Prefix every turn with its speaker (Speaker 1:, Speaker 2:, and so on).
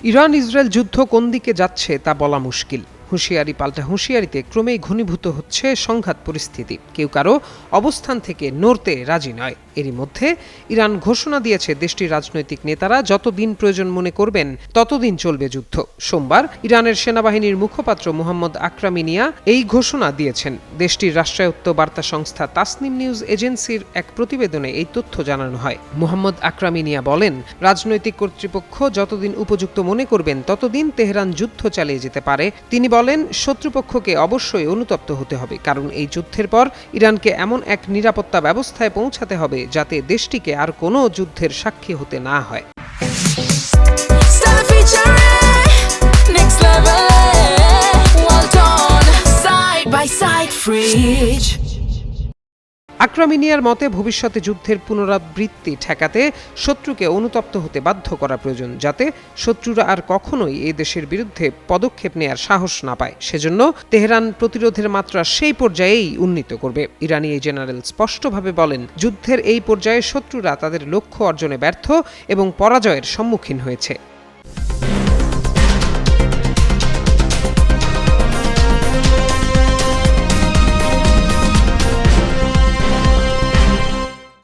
Speaker 1: Iran Israel যুদ্ধ কোন দিকে যাচ্ছে তা বলা মুশকিল। হুঁশিয়ারি পাল্টা হুঁশিয়ারিতে ক্রমেই ঘনীভূত হচ্ছে সংঘাত পরিস্থিতি। কেউ কারো অবস্থান থেকে নড়তে রাজি নয়। এরই মধ্যে ইরান ঘোষণা দিয়েছে দেশটির রাজনৈতিক নেতারা যতদিন প্রয়োজন মনে করবেন ততদিন চলবে যুদ্ধ। সোমবার ইরানের সেনাবাহিনীর মুখপাত্র মোহাম্মদ আকরামিনিয়া এই ঘোষণা দিয়েছেন। দেশটির রাষ্ট্রায়ত্ত বার্তা সংস্থা তাসনিম নিউজ এজেন্সির এক প্রতিবেদনে এই তথ্য জানানো হয়। মোহাম্মদ আকরামিনিয়া বলেন, রাজনৈতিক কর্তৃপক্ষ যতদিন উপযুক্ত মনে করবেন ততদিন তেহরান যুদ্ধ চালিয়ে যেতে পারে। তিনি বলেন, শত্রুপক্ষকে অবশ্যই অনুতপ্ত হতে হবে, কারণ এই যুদ্ধের পর ইরানকে এমন এক নিরাপত্তা ব্যবস্থায় পৌঁছাতে হবে যাতে দেশটিকে আর কোনো যুদ্ধের সাক্ষী হতে না হয়। আকরামিনিয়ার মতে ভবিষ্যতে যুদ্ধের পুনরাবৃত্তি ঠেকাতে শত্রুকে অনুতপ্ত হতে বাধ্য করা প্রয়োজন, যাতে শত্রুরা আর কখনোই এই দেশের বিরুদ্ধে পদক্ষেপ নেয়ার সাহস না পায়। সেজন্য তেহরান প্রতিরোধের মাত্রা সেই পর্যায়েই উন্নীত করবে। ইরানি এই জেনারেল স্পষ্টভাবে বলেন, যুদ্ধের এই পর্যায়ে শত্রুরা তাদের লক্ষ্য অর্জনে ব্যর্থ এবং পরাজয়ের সম্মুখীন হয়েছে।